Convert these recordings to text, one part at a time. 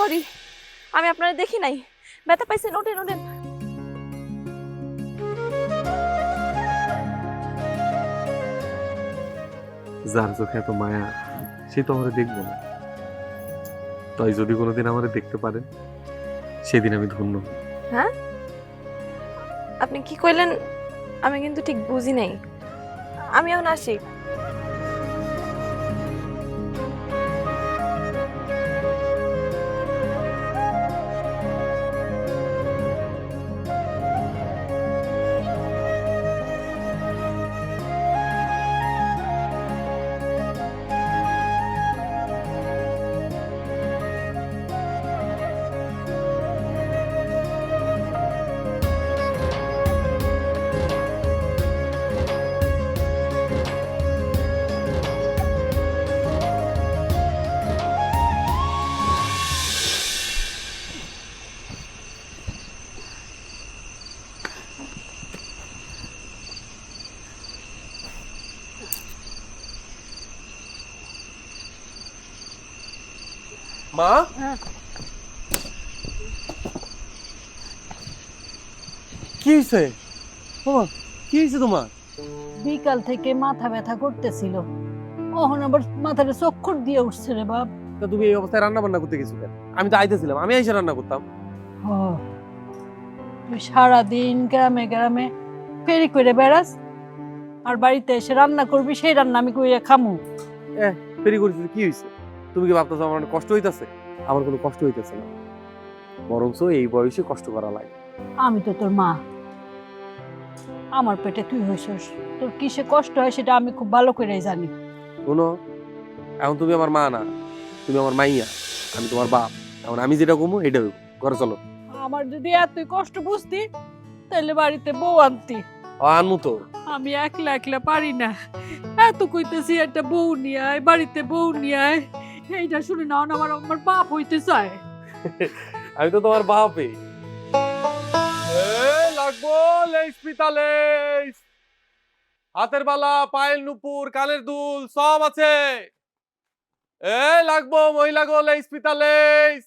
Sorry, আমি আপনারা দেখি নাই। ব্যথা পাইছেন, ওঠেন ওঠেন। যার চোখে এত মায়া সে তো আমারে দেখবো না, তাই যদি কোনোদিন আমারে দেখতে পারেন সেদিন আমি ধন্য হব। হ্যাঁ, আপনি কি কইলেন? আমি কিন্তু ঠিক বুঝি নাই। আমি এখন আসি। মা, কি হয়েছে? বাবা, কি হয়েছে তোমার? বিকাল থেকে মাথা ব্যথা করতেছিল, ওহন আবার মাথাটা চক্কর দিয়ে উঠছে রে বাপ। তা তুমি এই অবস্থায় রান্না বান্না করতে গেছো কেন? আমি তো আইতেছিলাম, আমি এসে রান্না করতাম। ও, তুই সারাদিন গ্রামে গ্রামে ফেরি করে বেড়াস, আর বাড়িতে এসে রান্না করবি, সেই রান্না আমি কইয়া খামু? ফেরি করেছি, কি হয়েছে? তুমি কি ভাবতেছো আমার অনেক কষ্ট হইতাছে? আমার কোনো কষ্ট হইতাছে না, বরঞ্চ এই বয়সে কষ্ট করা লাগে। আমি তো তোর মা, আমার পেটে তুই হইছস, তোর কিসে কষ্ট হয় সেটা আমি খুব ভালো করে জানি। শোনো, এখন তুমি আমার মা না, তুমি আমার মাইয়া, আমি তোমার বাপ। এখন আমি যেটা কমু এটা হইব। ঘরে চলো। আমার যদি এতই কষ্ট বুঝতি তাহলে বাড়িতে বউ আনতি। আনমু তো। আমি একলা একলা পারি না, এত কইতেছি একটা বউ নিয়ে আয়, বাড়িতে বউ নিয়ে আয়, এইটা শুনে না আমার আমার বাপ হইতে চায়। আমি তো তোমার বাপে। লাগবো লেস পিতা লেস, হাতের বালা, পায়ের নুপুর, কানের দুল সব আছে। লাগবো মহিলা গো লেস পিতা লেস,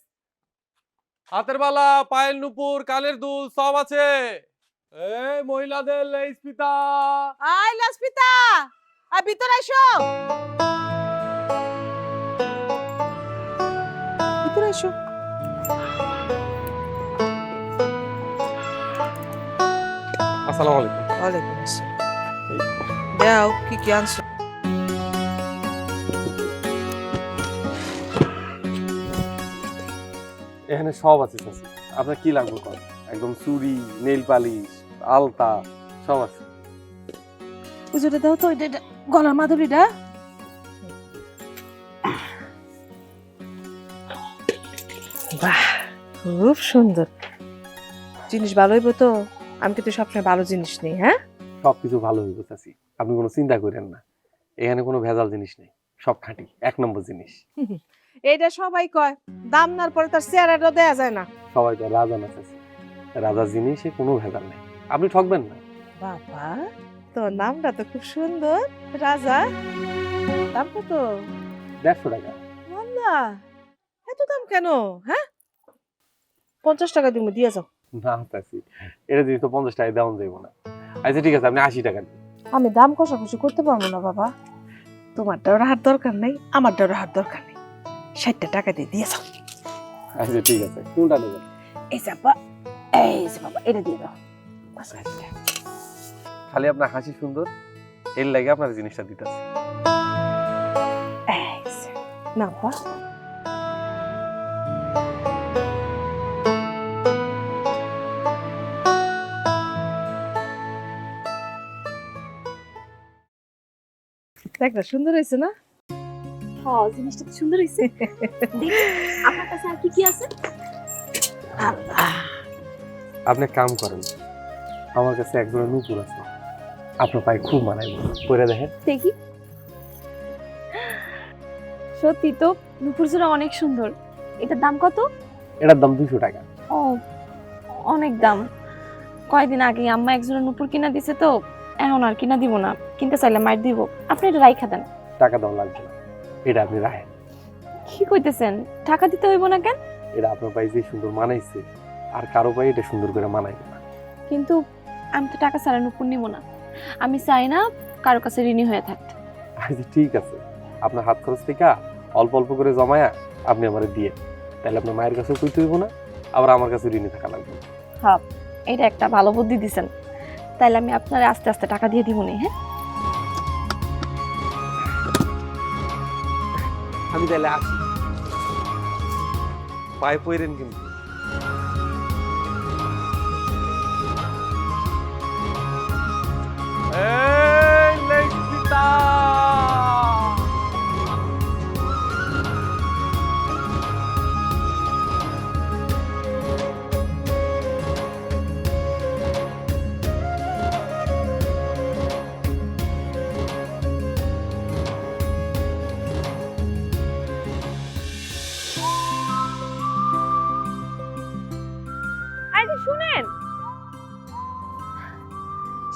হাতের বালা, পায়ের নুপুর, কানের দুল সব আছে। মহিলাদের লেস পিতা। আয় লাসপিতা, আর ভিতরে এসো, ভিতরে এসো। আসসালামু আলাইকুম। ওয়ালাইকুম আসসালাম। দাও কি কি আনছো? এখানে সব আছে চাচি, আপনার কি লাগবে কর। একদম চুড়ি, নেল পালিশ, আলতা সব আছে। পুজোটা দাও তো, এটা গলার মাধুরীটা। বাহ, খুব সুন্দর জিনিস, ভালো হইব তো। আমি কিন্তু সবসময় ভালো জিনিস নেই। হ্যাঁ, সবকিছু ভালো হইব চাচি, আপনি কোনো চিন্তা করেন না। এখানে কোনো ভেজাল জিনিস নেই, সব খাঁটি এক নম্বর জিনিস। এইটা সবাই কয়, দাম নার পরে তার চেহারাটা দেয়া যায় না। সবাই তো রাজা না চাচি, রাজার জিনিসে কোনো ভেজাল নেই, আপনি ঠকবেন না। বাবা, তোর নামটা তো খুব সুন্দর, রাজা। দাম কত? 150 টাকা। আল্লাহ, এত দাম কেন? হ্যাঁ, 50 টাকা তুমি দিয়ে যাও। না চাচি, এটা জিনিস তো 50 টাকায় দেওয়া যাইব না। আচ্ছা ঠিক আছে, আপনি 80 টাকা দিন। আমি দাম কষাকষি করতে পারবো না বাবা, তোমারটা রাহার দরকার নেই, আমারটা রাহার দরকার নেই। 60 টাকা দিয়ে দিয়ে যাও। আচ্ছা ঠিক আছে, কোনটা নেবেন? এই যে বাবা, এই যে বাবা, এটা দিয়ে দাও। খালি আপনার হাসি সুন্দর, এর লাগে আপনার জিনিসটা দিতেছে। এই যে, না বাবা। একটা সুন্দর হয়েছে না? হ্যাঁ, জিনিসটা তো সুন্দর হইছে। দেখি আপনার কাছে আর কি কি আছে। আপনি এক কাম করেন, আমার কাছে এক জোড়া নূপুর আছে, আপনার পায়ে খুব মানাইব, পরে দেখেন। দেখি, সত্যি তো নুপুর জোড়া অনেক সুন্দর। এটার দাম কত? এটার দাম 200 টাকা। ও, অনেক দাম। কয়েকদিন আগে আম্মা একজোড়া নুপুর কিনা দিছে তো, এখন আর কিনা দিব না, কিনতে চাইলে মাইর দিব। আপনি এটা রাইখা দেন। টাকা দাম লাগবে না, এটা আপনি রাখেন। কি কইতেছেন? টাকা দিতে হইব না কেন? এটা আপনার ভাই যে সুন্দর মানাইছে আর কারো ভাই এটা সুন্দর করে মানাইবে না। কিন্তু আমি তো টাকা ছাড়া নুপুর নিব না। আমি চাই না কারো কাছে ঋণী হয়ে থাকতে। আচ্ছা ঠিক আছে, আপনার হাত খরচ থেকে অল্প অল্প করে জমায়া আপনি আমার দিয়ে, তাহলে আপনার মায়ের কাছেও কইতে হইব না, আবার আমার কাছে ঋণী থাকা লাগবে না। হ্যাঁ, এটা একটা ভালো বুদ্ধি দিছেন। তাইলে আমি আপনার আস্তে আস্তে টাকা দিয়ে দিব নি। হ্যাঁ, আমি তাহলে আসি, পায়ে পইরেন কিন্তু। এই লেখিতা এই যে শুনেন,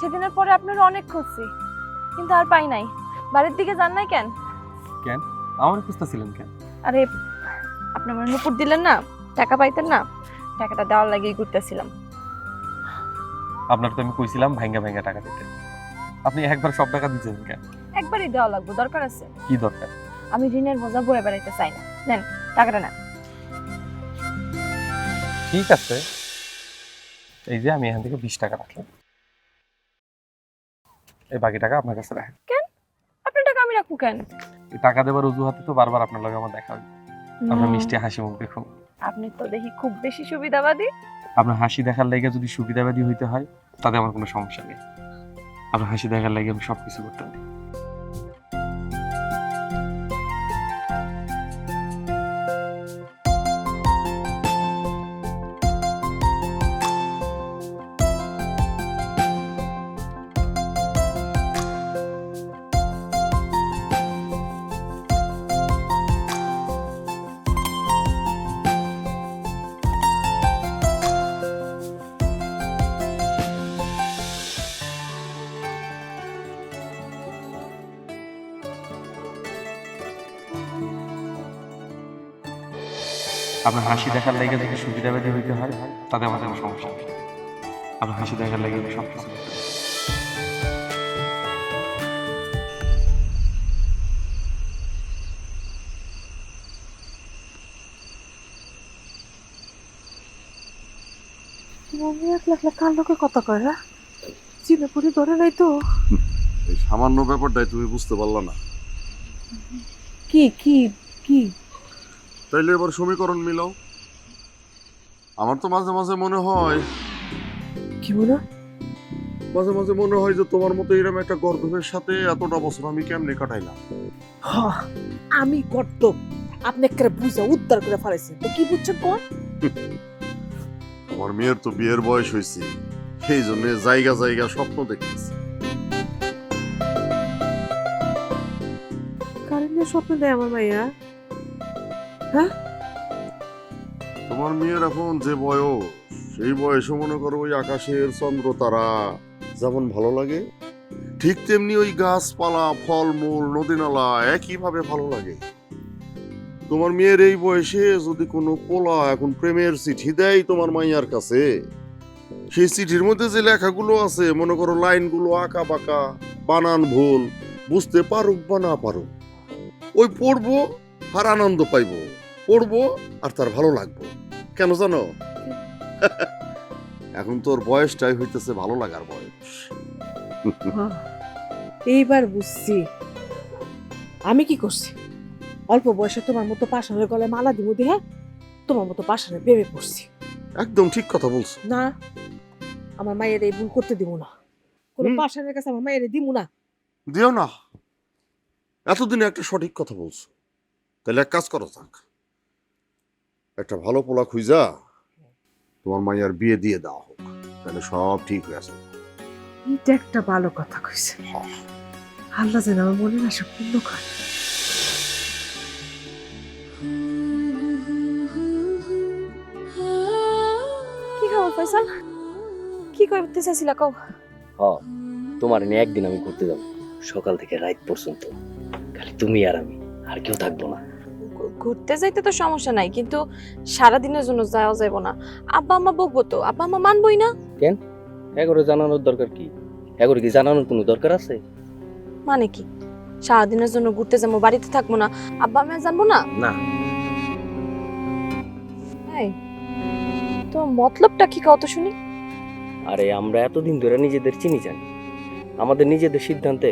সেদিনের পরে আপনার অনেক খুঁজছি, কিন্তু আর পাই নাই। বাড়ির দিকে যান নাই কেন? কেন আমার খুঁজতেছিলেন কেন? আরে আপনি আমার নুপুর দিলেন না, টাকা পাইতেন না, টাকাটা দেওয়ার লাগেই ঘুরতেছিলাম। আপনার তো আমি কইছিলাম ভাঙ্গা ভাঙ্গা টাকা দিতে, আপনি একবার সব টাকা দিচ্ছেন কেন? একবারই দেওয়া লাগবে, দরকার আছে। কি দরকার? আমি ঋণের বোঝা বয়ে বেড়াইতে চাই না। নেন টাকাটা নেন। ঠিক আছে, এই যে আমি এখান থেকে 20 টাকা রাখলাম, এই বাকি টাকা আপনার কাছে রাখেন। কেন আপনার টাকা আমি রাখবো কেন? এই টাকা দেবার অজুহাতে তো বারবার আপনার লগে আমার দেখা হয়, আপনার মিষ্টি হাসি মুখ দেখুন। আপনি তো দেখি খুব বেশি সুবিধাবাদী। আপনার হাসি দেখার লাগে যদি সুবিধাবাদী হইতে হয় তাতে আমার কোনো সমস্যা নেই, আপনার হাসি দেখার লাগে আমি সবকিছু করতে পারি। আপনার হাসি দেখার লাগে যদি সুবিধাবাদী হইতে হয় তাতে আমাদের কোনো সমস্যা নেই, আপনার হাসি দেখার লাগে আমি সবকিছু করতে পারি। তুমি একলা একলা কার লোকে কথা কয় না? চিনে পড়ি ধরে নাই তো? এই সামান্য ব্যাপারটাই তুমি বুঝতে পারলা না? কি কি কি? তাইলে এবার সমীকরণ মিলাও। আমার তো মাঝে মাঝে মনে হয়, কি বলো? মাঝে মাঝে মনে হয় যে তোমার মতো এরকম একটা গর্দভের সাথে এতটা বছর আমি কেমনে কাটাইলাম। আমি গর্ত আপনি একটা বুঝা উদ্ধার করে ফেলাইছেন, তো কি বুঝছেন কোন? আমার মেয়ের তো বিয়ের বয়স হয়েছে, সেই জন্য জায়গা জায়গা স্বপ্ন দেখতেছি। কারেন্টের স্বপ্ন দেয় আমার মাইয়া? তোমার মেয়ের এখন যে বয়স, সেই বয়সে মনে করো ওই আকাশের চন্দ্র তারা যেমন ভালো লাগে, ঠিক তেমনি ওই গাছপালা ফলমূল নদী নালা একইভাবে ভালো লাগে। তোমার মেয়ের এই বয়সে যদি কোনো পোলা এখন প্রেমের চিঠি দেয় তোমার মাইয়ার কাছে, সেই চিঠির মধ্যে যে লেখাগুলো আছে মনে করো লাইনগুলো আঁকা বাঁকা, বানান ভুল, বুঝতে পারুক বা না পারুক, ওই পড়বো আর আনন্দ পাইবো, পড়বো আর তার ভালো লাগবো। কেন জানো? এখন তোর বয়সটাই হইতেছে ভালো লাগার বয়স। এইবার বুঝছি আমি কি করছি। অল্প বয়সে তোমার মতো পাষাণের গলায় মালা দিব দিয়ে তোমার মতো পাষাণের প্রেমে পড়ছি। একদম ঠিক কথা বলছো। না, আমার মায়ের এই ভুল করতে দিব না। কোনো পাষাণের কাছে আমার মায়ের দিব না। দিও না, এতদিনে একটা সঠিক কথা বলছো। তাহলে এক কাজ করো যাক, একটা ভালো পোলা খুঁজা তোমার মাইয়ার বিয়ে দিয়ে দেওয়া হোক, তাহলে সব ঠিক হয়ে যাবে। এটা একটা ভালো কথা কইছে। আল্লাহ যেন আমার মনের আশা পূর্ণ করে। কি খবর ফয়সাল? কি করতে চাইছিলা কও? তোমার নিয়ে একদিন আমি ঘুরতে যাব, সকাল থেকে রাত পর্যন্ত, খালি তুমি আর আমি, আর কেউ থাকবো না। ঘুরতে যাইতে তো সমস্যা নাই, কিন্তু সারাদিনের জন্য যাওয়া যাবে না। আব্বা আম্মা বকবো তো, আব্বা আম্মা মানবই না। এগোরে জানানোর দরকার কি? এগোরে কি জানানোর কোনো দরকার আছে? মানে কি, সারাদিনের জন্য ঘুরতে যাবো, বাড়িতে থাকবো না, আব্বা আম্মা জানবো না? না। এই, তো মতলবটা কি কত শুনি? আরে আমরা এতদিন ধরে নিজেদের চিনি জানি, আমাদের নিজেদের সিদ্ধান্তে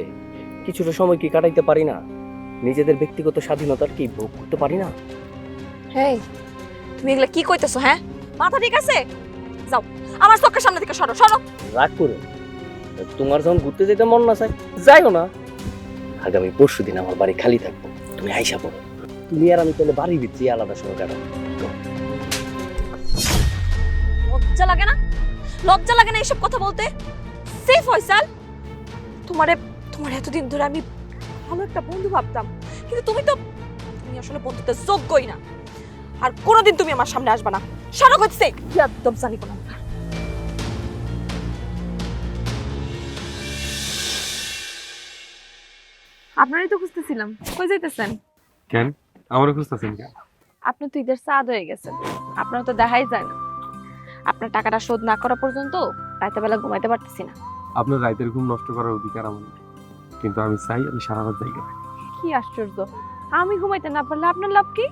কিছুটা সময় কি কাটাইতে পারি না? নিজেদের ব্যক্তিগত স্বাধীনতার কি ভোগ করতে পারি না? হেই, তুমি এগুলা কি কইতেছো? হ্যাঁ, মাথা ঠিক আছে? যাও, আমার চোখের সামনে থেকে সরো সরো। রাগ করো, তোমার যখন ঘুরতে যেতে মন না চায় যাইও না। আগামী পরশুদিন আমার বাড়ি খালি থাকবো, তুমি আইসা পড়ো। তুমি আর আমি তাহলে বাড়ি দিচ্ছি আলাদা সময় কাটাবো। লজ্জা লাগে না? লজ্জা লাগে না এইসব কথা বলতে? সে ফয়সাল, তোমারে তোমার এতদিন ধরে আমি ভালো একটা বন্ধু ভাবতাম, কিন্তু তুমি আসলে বন্ধুত্বের যোগ্যই না। আর কোনোদিন তুমি আমার সামনে আসবে না। সরো করছে একদম জানি কোন। আপনারই তো খুঁজতেছিলাম, কই যাইতেছেন? কেন আমারও খুঁজতেছেন কেন? আপনি তো ঈদের চাঁদ হয়ে গেছেন, আপনার তো দেখাই যায় না। আপনার টাকাটা শোধ না করা পর্যন্ত রাতে বেলা ঘুমাইতে পারতেছি না। আপনার রাতের ঘুম নষ্ট করার অধিকার আমার নেই, কিন্তু আমি চাই আমি সারা রাত জায়গা থাকি। কি আশ্চর্য, আমি ঘুমাইতে না পারলে আপনার লাভ কি?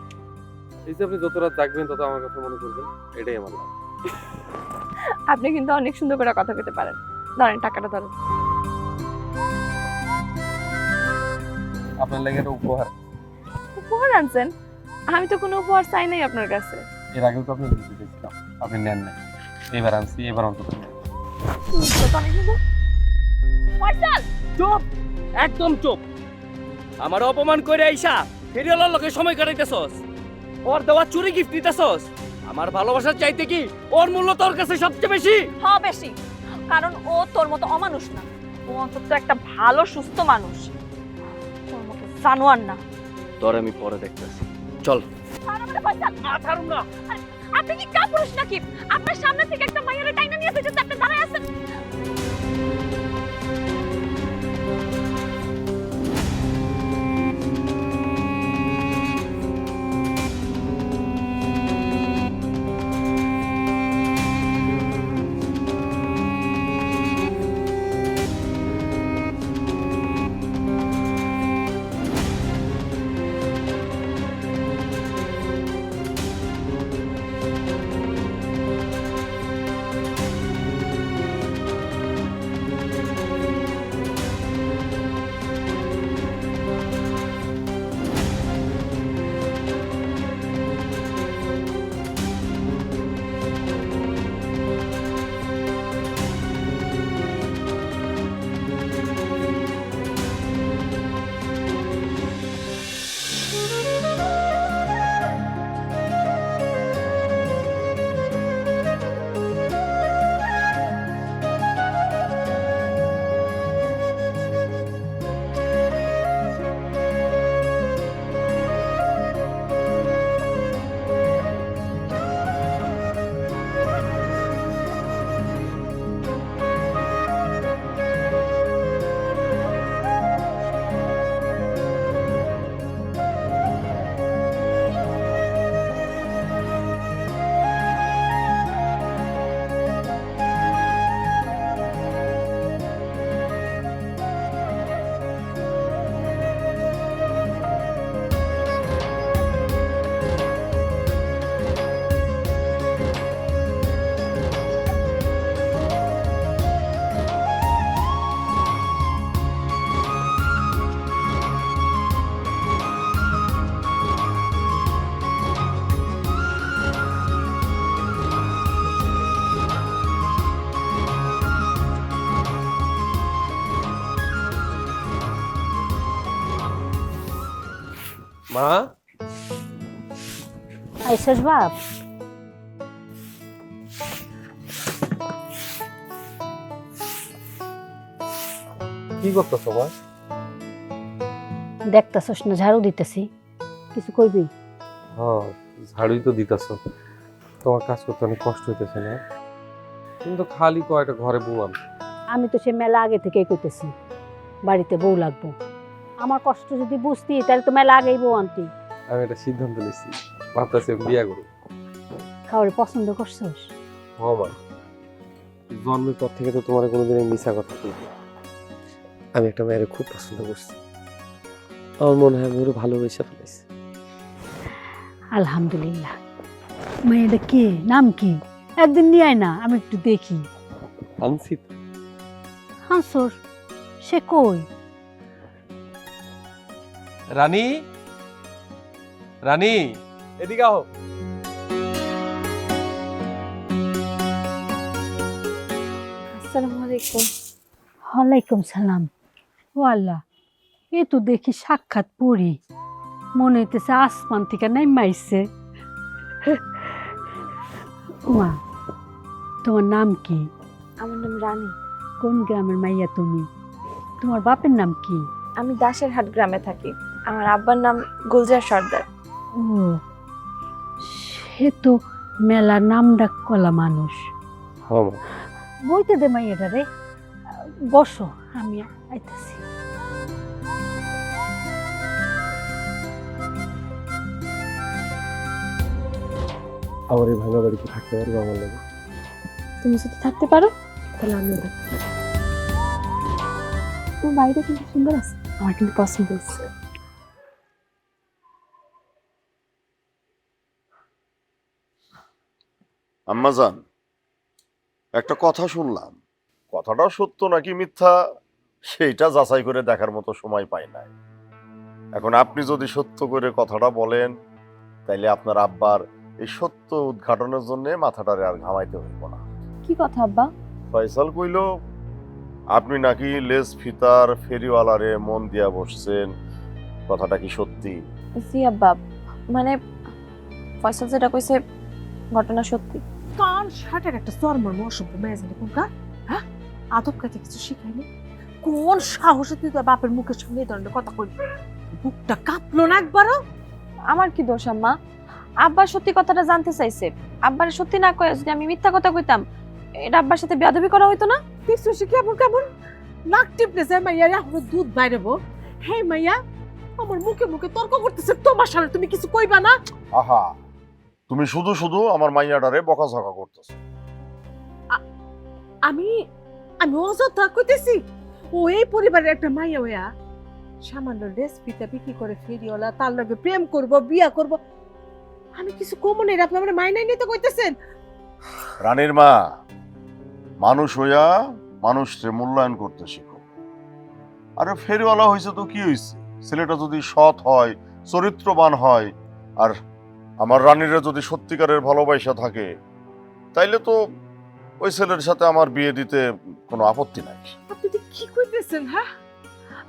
এই যে আপনি যত রাত জাগবেন তত আমার কথা মনে করবেন, এটাই আমার লাভ। আপনি কিন্তু অনেক সুন্দর করে কথা বলতে পারেন। ধরেন টাকাটা ধরেন। আপনার লাগে একটা উপহার। উপহার আনছেন? আমি তো কোনো উপহার চাই নাই আপনার কাছে। এর আগেও তো আপনি দিতে চেয়েছিলাম, আপনি নেন নাই। এবার আনছি, এবার অন্তত নেন। ফয়সাল, চুপ, একদম চুপ। আমার অপমান করে আইসা ফেরিওয়ালার লোকে সময় কাটাইতেছস, ওর দেওয়া চুরি গিফট দিতেছস। আমার ভালোবাসার চাইতে কি ওর মূল্য তোর কাছে সবচেয়ে বেশি? হ্যাঁ বেশি, কারণ ও তোর মতো অমানুষ না। ও অন্তত একটা ভালো সুস্থ মানুষ, তোর মতো জানোয়ার না। তোর আমি পরে দেখতেছি, চল। ছাড়ুন না। আপনি কি কাপুরুষ নাকি? আপনার সামনে থেকে একটা মাইয়ারে টাইনা নিয়ে এসেছে, আপনি দাঁড়ায় আছেন। মা, আইসাস বাপ? কি করতেছো মা? দেখতাছস না ঝাড়ু দিতেছি, কিছু কইবি? হ্যাঁ, ঝাড়ুই তো দিতেছো। তোমার কাজ করতে অনেক কষ্ট হইতেছে না? তুমি তো খালি কয়টা ঘরে বউয়াম। আমি তো সে মেলা আগে থেকেই কইতেছি বাড়িতে বউ লাগবো। আমার কষ্ট যদি বুঝতি তাহলে তো মেলা আগেই বউ আনতি। আমি একটা সিদ্ধান্ত নিচ্ছি, ভাবতেছি আমি বিয়া করব। কাউরে পছন্দ করছিস? হ্যাঁ মা, জন্মের পর থেকে তো তোমার কোনোদিন মিছা কথা বলবো। আমি একটা মেয়ের খুব পছন্দ করছি, আমার মনে হয় আমি ওরা ভালোবেসে ফেলেছি। আলহামদুলিল্লাহ। মেয়েটা কে, নাম কি? একদিন নিয়ে আয় না, আমি একটু দেখি। আনছি তো। হাসর, সে কই? রানী, রানী এদিকে আও। আসসালামু আলাইকুম। ওয়ালাইকুম সালাম। ও আল্লাহ, এ তো দেখি সাক্ষাৎ পড়ি, মনে হইতেছে আসমান থেকে নাইমাইছে। মা, তোমার নাম কি? আমার নাম রানী। কোন গ্রামের মাইয়া তুমি? তোমার বাপের নাম কি? আমি দাসেরহাট গ্রামে থাকি। আমার আব্বার নাম গুলজার সর্দার। ও, সে তো মেলা নাম ডাক কলা মানুষ। হ্যাঁ মা। বইতে দে মাইয়াটা রে, বসো, আমি আইতাছি। আমার এই ভাঙা বাড়িতে থাকতে পারবো আমার লাগে? তুমি যদি থাকতে পারো তাহলে আমিও থাকতে পারি। তোমার বাড়িটা কিন্তু সুন্দর আছে, আমার কিন্তু পছন্দ হয়েছে। আম্মাজান, একটা কথা শুনলাম, কথাটা সত্য নাকি মিথ্যা সেইটা যাচাই করে দেখার মতো সময় পাই নাই। এখন আপনি যদি সত্য করে কথাটা বলেন তাইলে আপনার আব্বার এই সত্য উদ্ঘাটনের জন্য মাথাটারে আর ঘামাইতে হইব না। কি কথা আব্বা? ফয়সাল কইল আপনি নাকি লেজ ফিতার ফেরিওয়ালারে মন দিয়া বসছেন, কথাটা কি সত্যি? জি আব্বা, মানে ফয়সাল যেটা কইছে ঘটনা সত্যি। কান শার্টের একটা চরমর্ম অসভ্য মেয়ে জানি কোনটা, হ্যাঁ? আদব কাছে কিছু শিখায়নি? কোন সাহসে তুই তোর বাপের মুখের সামনে এই ধরনের কথা কইলি? বুকটা কাঁপলো না একবারও? আমার কি দোষ আম্মা? আব্বা সত্যি কথাটা জানতে চাইছে। আব্বার সত্যি না কয়ে যদি আমি মিথ্যা কথা কইতাম, এটা আব্বার সাথে বেয়াদবি করা হইতো না? দেখছো সে কেমন কেমন নাক টিপলে যায় মাইয়া, এখনো দুধ বাইরেবো। হে মাইয়া, আমার মুখে মুখে তর্ক করতেছে তোমার সামনে, তুমি কিছু কইবা না? আহা, তুমি শুধু শুধু আমার মাইয়াটারে বকাঝকা করতেছ। আমি আমি অযথা কইতেছি? ও এই পরিবারের একটা মাইয়া হইয়া সামান্য ড্রেস ফিতা বিক্রি করে ফেরিওয়ালা, তার লগে প্রেম করব, বিয়া করব, আমি কিছু কমন এর আপনি আমার মাইনাই নিতে কইতেছেন? রানীর মা, মানুষ হইয়া মানুষকে মূল্যায়ন করতে শিখো। আরে ফেরিওয়ালা হয়েছে তো কি হয়েছে, ছেলেটা যদি সৎ হয়, চরিত্রবান হয়, আর আমার রানীরা যদি সত্যিকারের ভালোবাসা থাকে, তাইলে তো ওই ছেলের সাথে আমার বিয়ে দিতে কোনো আপত্তি নাই। আপনি তো কি কইতেছেন? হ্যাঁ,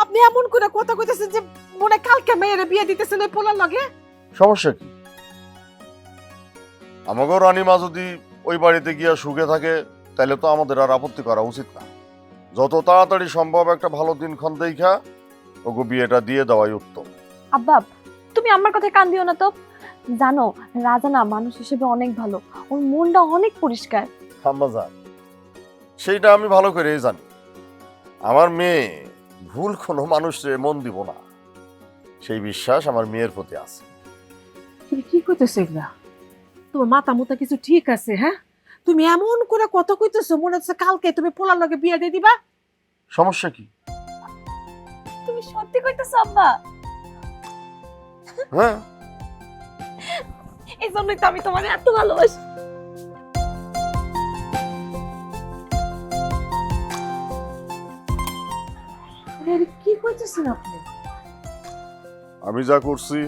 আপনি এমন করে কথা কইতেছেন যে মনে কালকে মেয়ের বিয়ে দিতেছেন ওই পোলার লগে। সমস্যা কি? আমাকেও রানীমা যদি ওই বাড়িতে গিয়া সুখে থাকে তাহলে তো আমাদের আর আপত্তি করা উচিত না। যত তাড়াতাড়ি সম্ভব একটা ভালো দিনক্ষণ দেখা ওগো বিয়েটা দিয়ে দেওয়াই উত্তম। আব্বা, তুমি আমার কথায় কান দিও না তো। জানো, রাজা না মানুষ হিসেবে অনেক ভালো, ওর মনটা অনেক পরিষ্কার। আম্মাজান, সেইটা আমি ভালো করেই জানি। আমার মেয়ে ভুল কোনো মানুষে মন দিব না, সেই বিশ্বাস আমার মেয়ের প্রতি আছে। তুমি কি কইতেছো এগুলা? তোমার মাথা মুতা কিছু ঠিক আছে? হ্যাঁ, তুমি এমন করে কথা কইতেছো মনে হচ্ছে কালকে তুমি পোলার লগে বিয়ে দিয়ে দিবা। সমস্যা কি? তুমি সত্যি কইতেছো আব্বা? হ্যাঁ, এই জন্যই তো আমি তোমার এত ভালোবাসি। আরে কি কইতেছেন আপনি? আমি যা করছি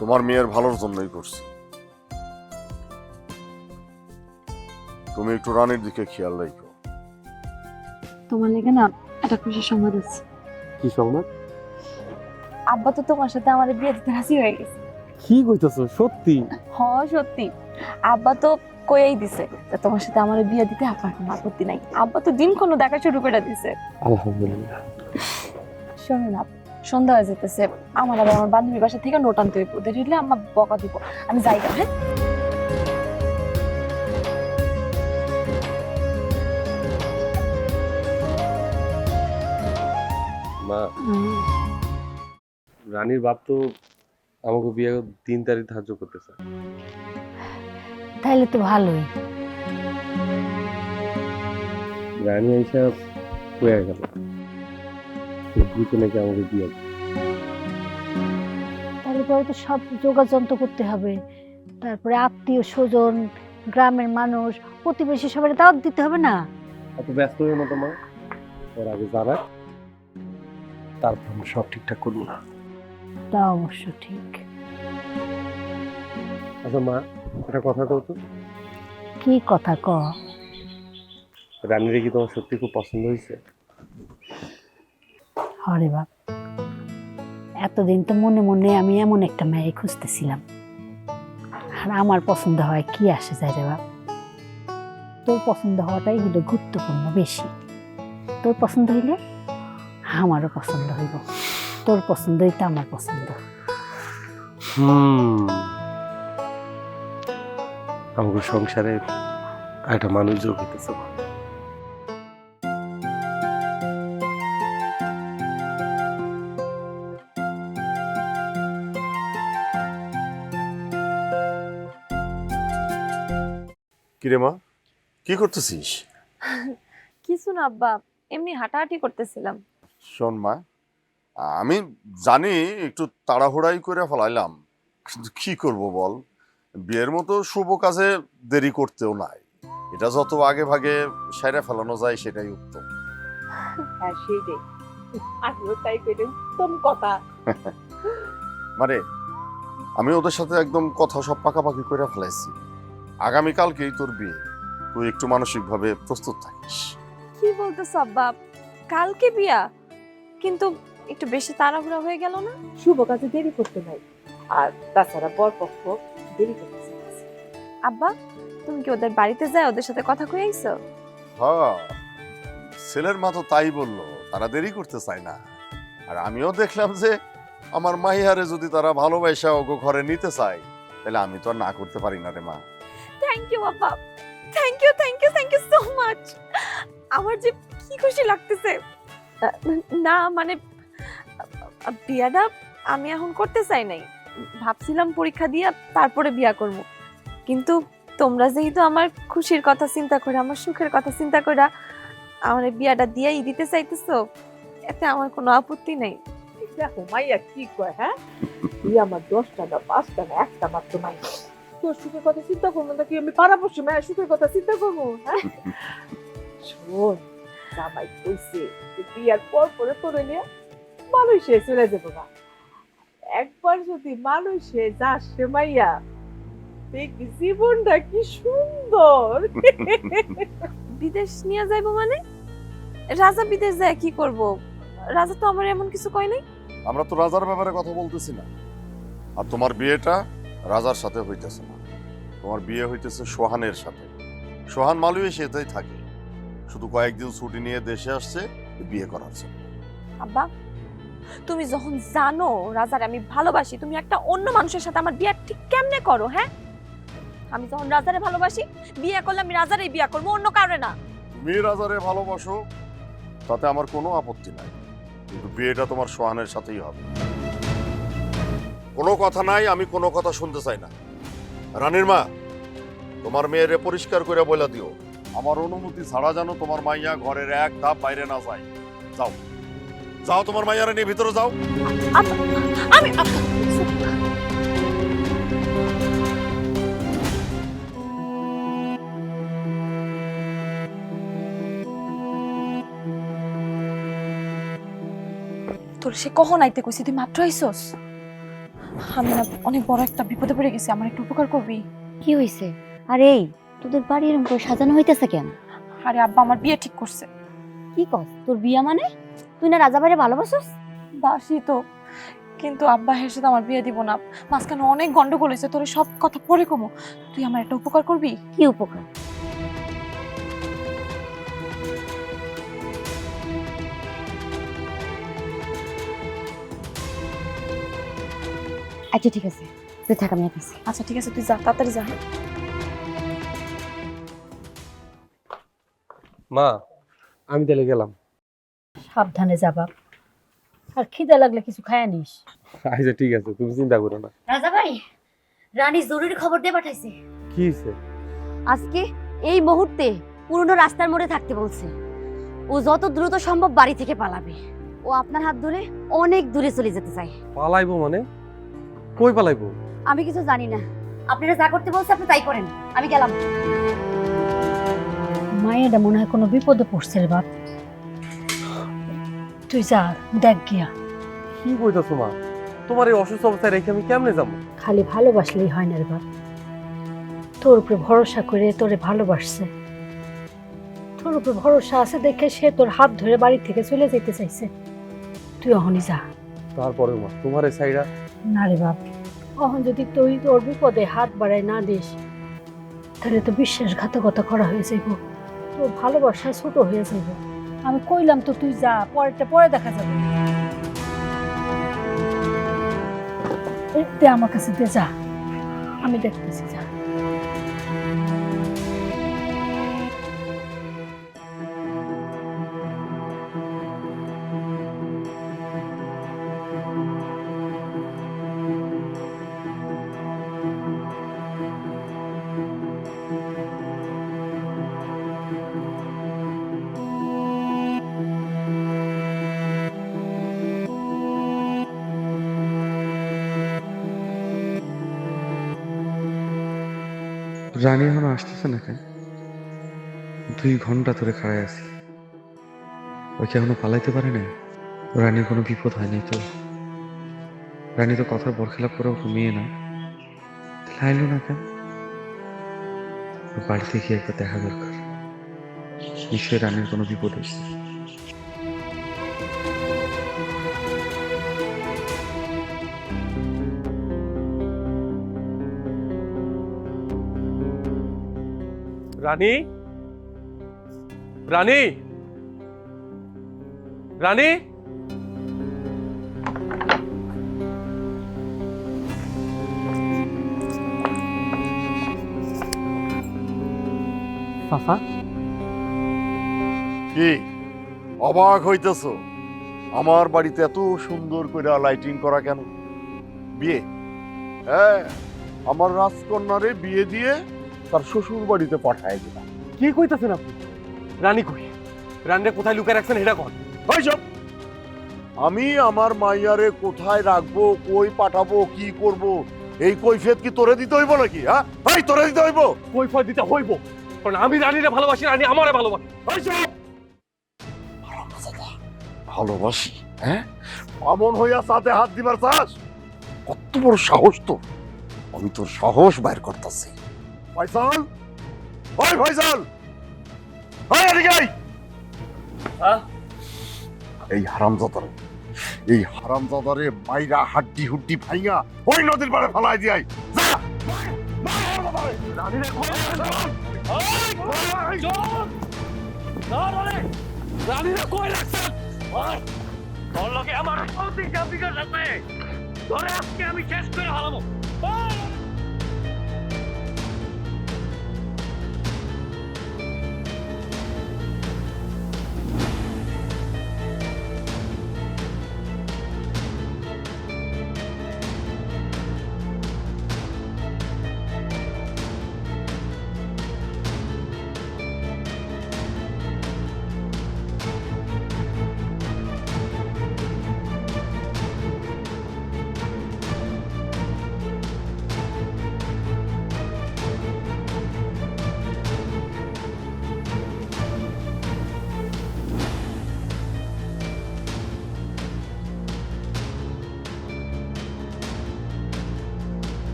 তোমার মেয়ের ভালোর জন্যই করছি। তুমি একটু রানীর দিকে খেয়াল রাখো। তোমার লেগে না একটা খুশি সংবাদ আছে। কি সংবাদ? আব্বা তো তোমার সাথে আমার বিয়ে দিতে রাজি হয়ে গেছে। কি কইতাছো, সত্যি? হ্যাঁ সত্যি, আব্বা তো কইয়াই দিছে যে তোমার সাথে আমার বিয়ে দিতে আপনার কোনো আপত্তি নাই। আব্বা তো দিনক্ষণ দেখা শুরু করে দিছে। আলহামদুলিল্লাহ। শোনো না, সন্ধ্যা হয়ে যেতেছে, আমার আবার আমার বান্ধবীর বাসা থেকে নোট আনতে হইব, দেরি হলে আম্মা বকা দিব। আমি যাই গা, হ্যাঁ? মা, রানীর বাপ তো আমাকে বিয়ে 3 তারিখ ধার্য করতেছে। তাইলে তো ভালোই। রানী আইসা হয়ে গেল বুঝতে নাকি আমাকে বিয়ে। তাহলে পরে তো সব যোগাযন্ত্র করতে হবে, তারপরে আত্মীয় স্বজন, গ্রামের মানুষ, প্রতিবেশী সবাই দাওয়াত দিতে হবে না? এত ব্যস্ত হয়ে না তোমার, ওর আগে জানা, তারপর আমি সব ঠিকঠাক করবো না। তা অবশ্য ঠিক। আচ্ছা মা, একটা কথা কও তো, কি কথা ক? রানীরে কি তোমার সত্যি খুব পছন্দ হয়েছে? হরে বাপ, এতদিন তো মনে মনে আমি এমন একটা মেয়ে খুঁজতেছিলাম, আর আমার পছন্দ হয় কি আসে যায় রে বাপ। তোর পছন্দ হওয়াটাই হলো গুরুত্বপূর্ণ বেশি। তোর পছন্দ হইলে আমারও পছন্দ হইব, তোর পছন্দ হইতে আমার পছন্দ। আমাকে সংসারে একটা মানুষ যোগ হইতেছে। কিরে মা, কি করতেছিস? কিছু না আব্বা, এমনি হাঁটাহাঁটি করতেছিলাম। শোন মা, আমি জানি একটু তাড়াহুড়াই করে ফেলাইলাম, কিন্তু কি করব বল, বিয়ের মতো শুভ কাজে দেরি করতেও নাই। এটা যত আগে ভাগে সেরে ফেলানো যায় সেটাই উত্তম। হ্যাঁ সেইটাই, আমিও তাই করে উত্তম কথা। মানে আমি ওদের সাথে একদম কথা সব পাকাপাকি করে ফেলাইছি। আগামীকালকেই তোর বিয়ে, তুই একটু মানসিকভাবে প্রস্তুত থাকিস। কি বলতেছ আব্বা, কালকে বিয়া? কিন্তু একটু বেশি তাড়াহুড়া হয়ে গেল না? শুভ কাজে দেরি করতে নাই, আর তাছাড়া বরপক্ষ দেরি করতেছে। আব্বা, তুমি কি ওদের বাড়িতে যায় ওদের সাথে কথা কয়ে আইছো? হ্যাঁ, ছেলের মা তো তাই বললো, তারা দেরি করতে চায় না। আর আমিও দেখলাম যে আমার মাহিয়ারে যদি তারা ভালোবাসা ওগো ঘরে নিতে চায়, তাহলে আমি তো আর না করতে পারি না রে মা। থ্যাংক ইউ আব্বা, thank you thank you thank you so much. আমার যে কি খুশি লাগতেছে। না মানে বিয়াটা আমি এখন করতে চাই নাই, ভাবছিলাম পরীক্ষা দিয়ে তারপরে বিয়া করব। কিন্তু তোমরা যেহেতু আমার খুশির কথা চিন্তা করে, আমার সুখের কথা চিন্তা করে আমার এই বিয়াটা দিয়েই দিতে চাইতেছো, এতে আমার কোনো আপত্তি নেই। দেখো মাইয়া কি কয়, হ্যাঁ তুই আমার 10টা না 5টা না একটা মাত্র মাইয়া, তোর সুখের কথা চিন্তা করবো না কি আমি পারাবশ্য মায়ের সুখের কথা চিন্তা করবো? হ্যাঁ শোন, জামাই কইছে যে বিয়ার পর পরে তোরে নিয়ে মালয়েশিয়া চলে যাবো না। একবার যদি মালয়েশিয়া যাস রে মাইয়া, দেখবি জীবনটা কি সুন্দর। বিদেশ নিয়ে যাইবো মানে? রাজা বিদেশ যায় কি করব? রাজা তো আমার এমন কিছু কয় নাই। আমরা তো রাজার ব্যাপারে কথা বলতেছি না। আর তোমার বিয়েটা রাজার সাথে হইতেছে না, তোমার বিয়ে হইতেছে সোহানের সাথে। সোহান মালয়েশিয়াতেই থাকে, শুধু কয়েকদিন ছুটি নিয়ে দেশে আসছে বিয়ে করার জন্য। আব্বা, তুমি যখন জানো রাজার আমি ভালোবাসি, তুমি একটা অন্য মানুষের সাথে আমার বিয়ে ঠিক কেমনে করো? হ্যাঁ, আমি যখন রাজারে ভালোবাসি, বিয়ে করলে আমি রাজারেই বিয়ে করবো, অন্য কারণে না। তুমি রাজারে ভালোবাসো, তাতে আমার কোনো আপত্তি নাই, কিন্তু বিয়েটা তোমার সোহানের সাথেই হবে। কোনো কথা নাই, আমি কোনো কথা শুনতে চাই না। রানীর মা, তোমার মেয়েরে পরিষ্কার করে বলে দিও, আমার অনুমতি ছাড়া যেন তোমার মাইয়া ঘরের এক ধাপ বাইরে না যায়। যাও যাও, তোমার মাইয়ারে নিয়ে ভিতরে যাও। আমি তোর সে কখন আইতে কইছি, তুই মাত্র আইছস? আমি না অনেক বড় একটা বিপদে পড়ে গেছি, আমার একটু উপকার করবি? কি হইছে? আরে এই তোদের বাড়ি এরকম করে সাজানো হইতেছে কেন? আরে আব্বা আমার বিয়ে ঠিক করছে। কি কস? তোর বিয়া মানে? তুই না রাজা ভাইরে ভালোবাসস? বাসি তো, কিন্তু আব্বা হের সাথে আমার বিয়ে দিব না। মাঝখানে অনেক গন্ডগোল হয়েছে, তোর সব কথা পরে কমো। তুই আমার একটা উপকার করবি? কি উপকার? আচ্ছা ঠিক আছে, তুই থাক, আমি আসছি। আচ্ছা ঠিক আছে, তুই যা, তাড়াতাড়ি যা। মা, আমি তাহলে গেলাম। সাবধানে যাবা। আর খিদে লাগলে কিছু খায় নিস। আচ্ছা ঠিক আছে, তুমি চিন্তা করো না। রাজা ভাই, রানী জরুরি খবর দিয়ে পাঠাইছে। কি হয়েছে? আজকে এই মুহূর্তে পুরনো রাস্তার মোড়ে থাকতে বলছে। ও যত দ্রুত সম্ভব বাড়ি থেকে পালাবে। ও আপনার হাত ধরে অনেক দূরে চলে যেতে চায়। পালাইবো মানে? কই পালাইবো? আমি কিছু জানি না, আপনারা যা করতে বলছে আপনি তাই করেন। আমি গেলাম। মায়েরা মনে হয় কোনো বিপদে পড়ছে রে বাপ। তুই যা দেখ গিয়া। কি কইতাছো মা? তোমার এই অসুস্থ অবস্থায় রেখে আমি কেমনে যাবো? খালি ভালোবাসলেই হয় না রে বাপ। তোর উপরে ভরসা করে তোরে ভালোবাসছে, তোর উপরে ভরসা আছে দেখে সে তোর হাত ধরে বাড়ি থেকে চলে যেতে চাইছে। তুই অহনি যা। তারপরে মা, তোমার এই সাইডা না রে বাপ, অহন যদি তুই তোর বিপদে হাত বাড়ায় না দিস তাহলে তো বিশ্বাসঘাতকতা করা হয়ে যাইব, তোর ভালোবাসা ছোট হয়ে যাইব। আমি কইলাম তো তুই যা, পরেরটা পরে দেখা যাবে। এই দে আমার কাছে দে, যা, আমি দেখতেছি, যা। রানী এখনো আসতেছে না কেন? 2 ঘন্টা ধরে খাড়ায় আছি। ওই কি এখনো পালাইতে পারে না? রানীর কোনো বিপদ হয় নাই তো? রানী তো কথার বরখেলাপ করেও মেয়ে না, তাহলে আইলো না কেন? ওর বাড়িতে গিয়ে একবার দেখা দরকার। নিশ্চয়ই রানীর কোনো বিপদ হয়েছে। রানী, রানী, রানী। চাচা, কি অবাক হইতেছ? আমার বাড়িতে এত সুন্দর করে লাইটিং করা কেন? বিয়ে? হ্যাঁ, আমার রাজকন্যারে বিয়ে দিয়ে তার শ্বশুর বাড়িতে পাঠায় দিলাম। কি কইতাছেন আপনি? রানী কই? রানীরে কোথায় লুকায় রাখছেন এটা কোন? ওইসব আমি আমার মাইয়ারে কোথায় রাখবো, কই পাঠাবো, কি করব, এই কৈফিয়ত কি তোরে দিতে হইব নাকি? হ্যাঁ ভাই, তোরে দিতে হইব? কৈফিয়ত দিতে হইব, কারণ আমি রানীরে ভালোবাসি, রানী আমারে ভালোবাসে। ওইসব ভালোবাসি? হ্যাঁ, অমন হইয়া সাথে হাত দিবার চাস? কত বড় সাহস তোর! আমি তোর সাহস বাইর করতেছি। ফয়সাল, ওই ফয়সাল, ওই এদিকে আয়। এই হারামজাদারে মাইরা হাড্ডি হুড্ডি ভাইঙা ওই নদীর পাড়ে ফেলাই দিয়াই। যা! রানীরে কই রাখছেন? রানীরে কই রাখছেন? তোর লগে আমার অধিকার আছে, তোরে আজকে আমি শেষ করে হারাবো।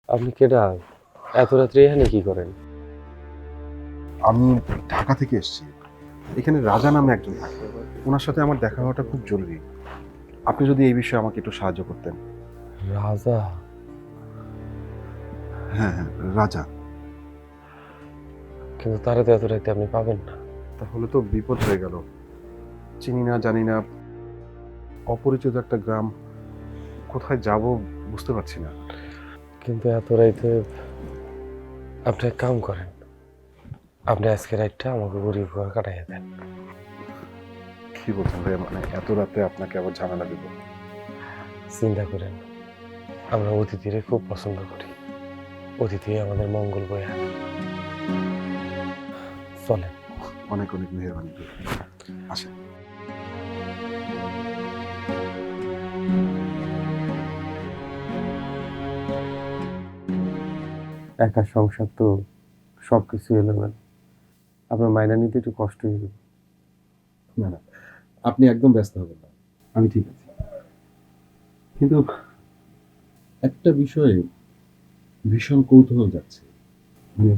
আপনি কেডা? এত রাত্রে এখানে কি করেন? আমি ঢাকা থেকে এসেছি। এখানে রাজা নামে একজন থাকে, ওনার সাথে আমার দেখা হওয়াটা খুব জরুরি। আপনি যদি এই বিষয়ে আমাকে একটু সাহায্য করতেন। রাজা? হ্যাঁ হ্যাঁ, রাজা। কিন্তু তারে তো এত রাইতে আপনি পাবেন না। তাহলে তো বিপদ হয়ে গেল। চিনি না জানি না, অপরিচিত একটা গ্রাম, কোথায় যাব বুঝতে পারছি না। কিন্তু এত রাইতে আপনি এক কাম করেন, আপনি আজকে রাইটটা আমাকে গরিব ঘর কাটাইয়া দেন। কি বলছেন ভাইয়া, মানে এত রাতে আপনাকে আবার ঝামেলা দেব? চিন্তা করেন, আমরা অতিথিরে খুব পছন্দ করি, অতিথি আমাদের মঙ্গল বয়ে আনে। চলেন। অনেক অনেক মেহরবানি। আসেন। একা সংসার তো সবকিছু এলোমেলো, আপনার মাইনা নিতে একটু কষ্ট হয়ে যাবে। না না, আপনি একদম ব্যস্ত হবেন না, আমি ঠিক আছি। কিন্তু একটা বিষয়ে ভীষণ কৌতূহল যাচ্ছে, মানে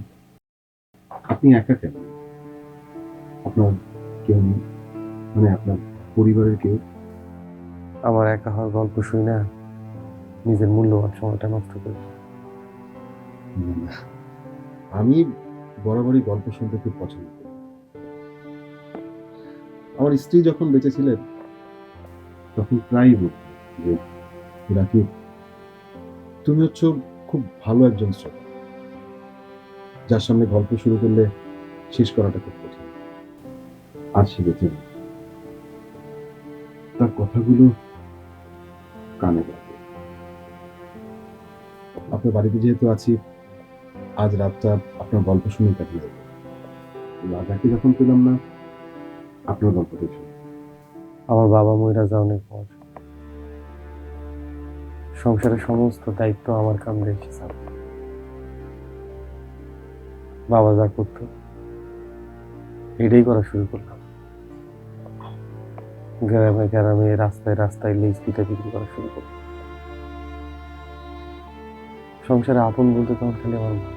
আপনি একা কেন? আপনার কেউ নেই? মানে আপনার পরিবারের কেউ? আমার একা হওয়ার গল্প শুই না নিজের মূল্যবান সময়টা নষ্ট করি। না, না, আমি বরাবরই গল্প শুনতে খুব পছন্দ করি। আমার স্ত্রী যখন বেঁচে ছিলেন তখন প্রায়ই বলতেন যে, রাখি, তুমি হচ্ছে খুব ভালো একজন শ্রোতা, যার সামনে গল্প শুরু করলে শেষ করাটা খুব কঠিন। আজ সে বেঁচে নেই। তার কথাগুলো কানে লাগে। আপনার বাড়িতে যেহেতু আছি, আজ রাতটা আপনার গল্প শুনে কাটিয়ে যাবে। রাজাকে যখন পেলাম না, আপনার গল্পটাই শুনি। আমার বাবা মইরা যাওয়ার পর সংসারের সমস্ত দায়িত্ব আমার কাঁধে এসেছে। বাবা যা করতো এটাই করা শুরু করলাম। গ্রামে গ্রামে, রাস্তায় রাস্তায় লেজ পিঠা বিক্রি করা শুরু করলাম। সংসারে আপন বলতে তখন খালি আমার মা।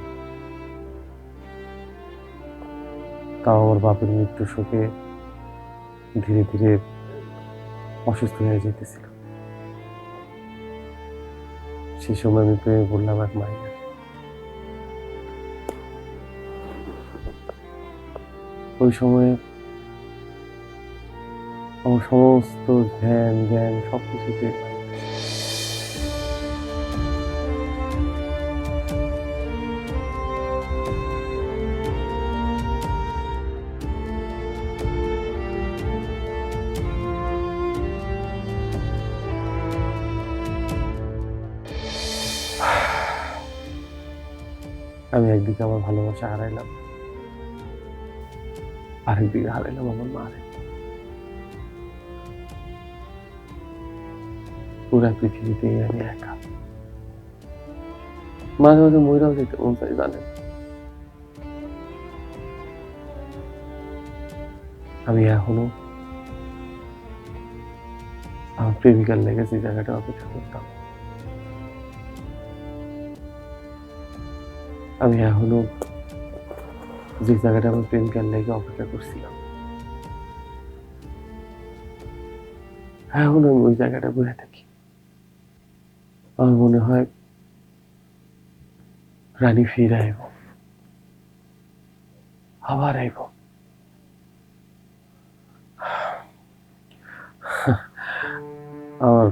তাও আমার বাপের মৃত্যু শোকে ধীরে ধীরে অসুস্থ হয়ে যেতেছিল। সে সময় আমি প্রেমে পড়লাম এক মায়ের। ওই সময়ে আমার সমস্ত ধ্যান জ্ঞান সবকিছুতে আমি একদিকে আমার ভালোবাসা হারাইলাম, আরেকদিকে হারাইলাম আমার মারে। পুরা পৃথিবীতে আমি একা। মাঝে মাঝে মইরাও যেতে মন চাই জানেন। আমি এখনো আমার প্রেমিকার লেগে যে জায়গাটা অপেক্ষা করতাম, আমি এখনো যে জায়গাটা আমার প্রেমিকার লেগে অপেক্ষা করছিলাম, এখন আমি ওই জায়গাটা বসে থাকি। আমার মনে হয় রানী ফিরে আইব, আবার আইব। আমার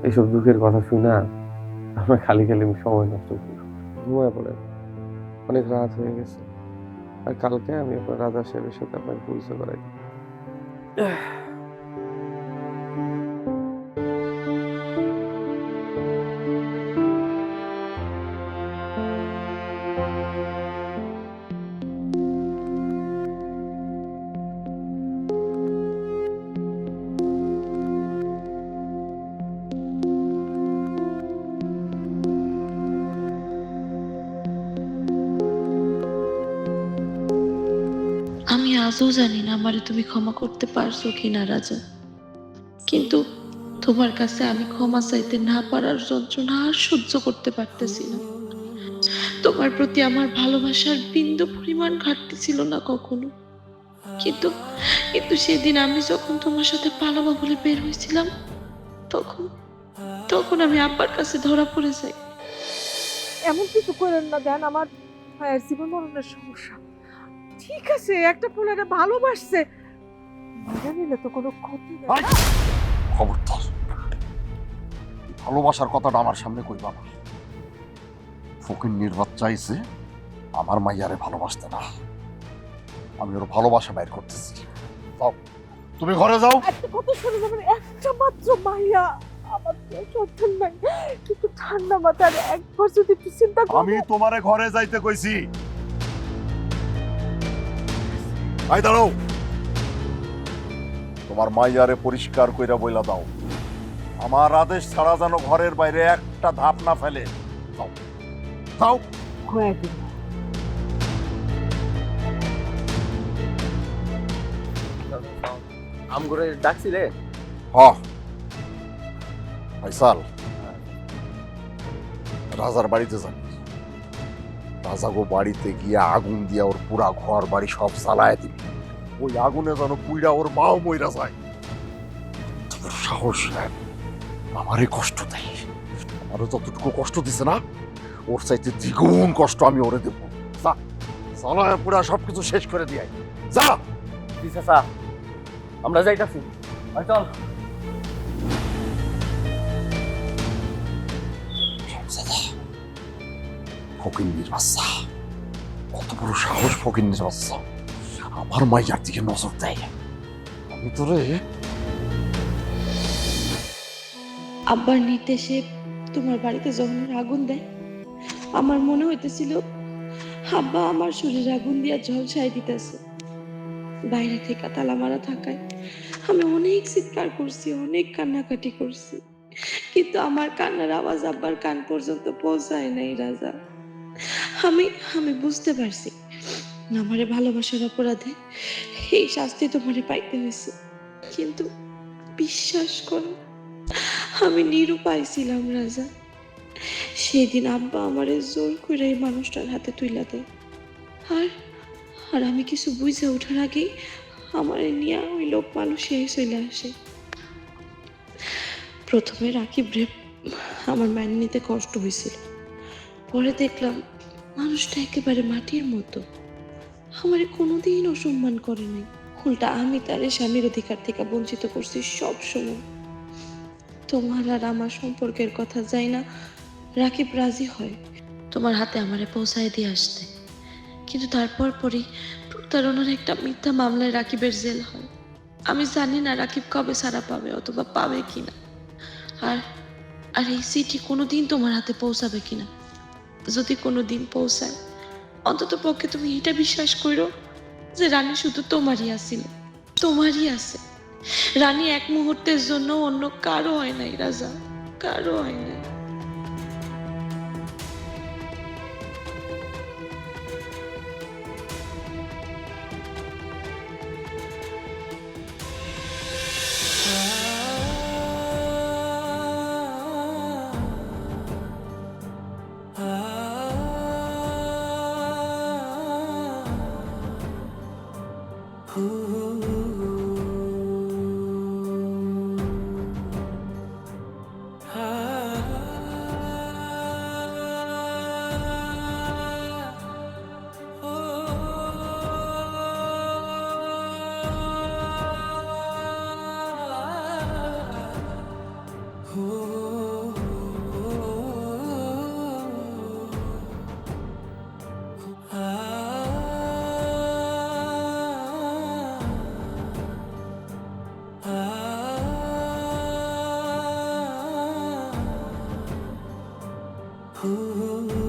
এইসব দুঃখের কথা শুনে আমরা খালি খালি সময় নষ্ট করি। ঘুমায় পড়ে, অনেক রাত হয়ে গেছে। আর কালকে আমি আপনার রাজা সাহেবের সাথে আপনাকে পরিচয় করাই দিই। আমি আজও জানি না আমারে তুমি ক্ষমা করতে পারছো কিনা রাজা, কিন্তু তোমার কাছে আমি ক্ষমা চাইতে না পারার যন্ত্রণা আর সহ্য করতে পারতেছি না। তোমার প্রতি আমার ভালোবাসার বিন্দু পরিমাণ ঘাটতি ছিল না কখনো, কিন্তু কিন্তু সেদিন আমি যখন তোমার সাথে পালাবো বলে বের হয়েছিলাম, তখন তখন আমি আব্বার কাছে ধরা পড়ে যাই। এমন কিছু করেন না, দেন আমার ভাইয়ের জীবন মরণের সমস্যা। ঠিক আছে, একটা পোলারে ভালোবাসছে, মেনে নিলে তো কোনো ক্ষতি নেই। আই! খবরদার, ভালোবাসার কথাটা আমার সামনে কইবা না। ফকির নির্বাচ চাইছে আমার মাইয়ারে ভালোবাসতে না, আমি ওর ভালোবাসা বাইর করতেছি। যাও, তুমি ঘরে যাও। একটা কথা শুনে যাবেন, একটা মাত্র মাইয়া, আমার তো সত্যি নাই, একটু ঠান্ডা মাথায় একবার যদি একটু চিন্তা আমি তোমারে ঘরে যাইতে কইছি। আই দাঁড়াও, তোমার মাইয়ারে পরিষ্কার কইরা বইলা দাও, আমার আদেশ ছাড়া যেন ঘরের বাইরে একটা ধাপ না ফেলে। যাও যাও। হয়ে দিন। আম করে ডাকছি রে। হ ফাইসাল, রাজার বাড়িতে যাবি। রাজাগো বাড়িতে গিয়ে আগুন দিয়া ওর পুরা ঘর বাড়ি সব জ্বালায় দিবি। ওই আগুনে যেন পুইরা ওর মাও মইরা যায়। তোর সাহস নাই আমারে কষ্ট দেয়। আমারও যতটুকু কষ্ট দিছে না, ওর চাইতে দ্বিগুণ কষ্ট আমি ওরে দেব। যা, জ্বালায় পুরা সবকিছু শেষ করে দিয়ে আয়। যা। জি চাচা, আমরা যাইতাছি। আয় চল। ফকিন্নির বাচ্চা, কত বড় সাহস ফকিন্নির বাচ্চা, আমার মাইয়ার দিকে নজর দেয়। আমি তোরে আব্বার নির্দেশে তোমার বাড়িতে যখন ওরা আগুন দেয়, আমার মনে হইতেছিল আব্বা আমার শরীরে আগুন দিয়া ঝলসাই দিতেছে। বাইরে থেকে তালা মারা থাকায় আমি অনেক চিৎকার করছি, অনেক কান্নাকাটি করছি, কিন্তু আমার কান্নার আওয়াজ আব্বার কান পর্যন্ত পৌঁছায় নাই রাজা। আমি আমি বুঝতে পারছি আমারে ভালোবাসার অপরাধে এই শাস্তি তোমারে পাইতে হয়েছে, কিন্তু বিশ্বাস করো আমি নিরুপায় ছিলাম রাজা। সেদিন আব্বা আমারে জোর করে এই মানুষটার হাতে তুইলা দেয়, আর আর আমি কিছু বুঝে ওঠার আগেই আমারে নিয়ে ওই লোক মানুষে চলে আসে। প্রথমে রাকিব রে আমার মাইনে নিতে কষ্ট হয়েছিল, পরে দেখলাম মানুষটা একেবারে মাটির মতো, আমারে কোনোদিন অসম্মান করে নাই, উল্টা আমি তার স্বামীর অধিকার থেকে বঞ্চিত করছি সব সময়। তোমার আর আমার সম্পর্কের কথা যাই না রাকিব রাজি হয় তোমার হাতে আমারে পৌঁছায় দিয়ে আসতে, কিন্তু তারপর পরই প্রতারণার একটা মিথ্যা মামলায় রাকিবের জেল হয়। আমি জানি না রাকিব কবে ছাড়া পাবে অথবা পাবে কিনা, আর আর এই চিঠি কোনোদিন তোমার হাতে পৌঁছাবে কিনা। যদি কোনোদিন পৌঁছায়, অন্তত পক্ষে তুমি এটা বিশ্বাস করো যে রানী শুধু তোমারই আছিল, তোমারই আছে। রানী এক মুহূর্তের জন্য অন্য কারো হয় নাই রাজা, কারো হয় নাই। Ooh.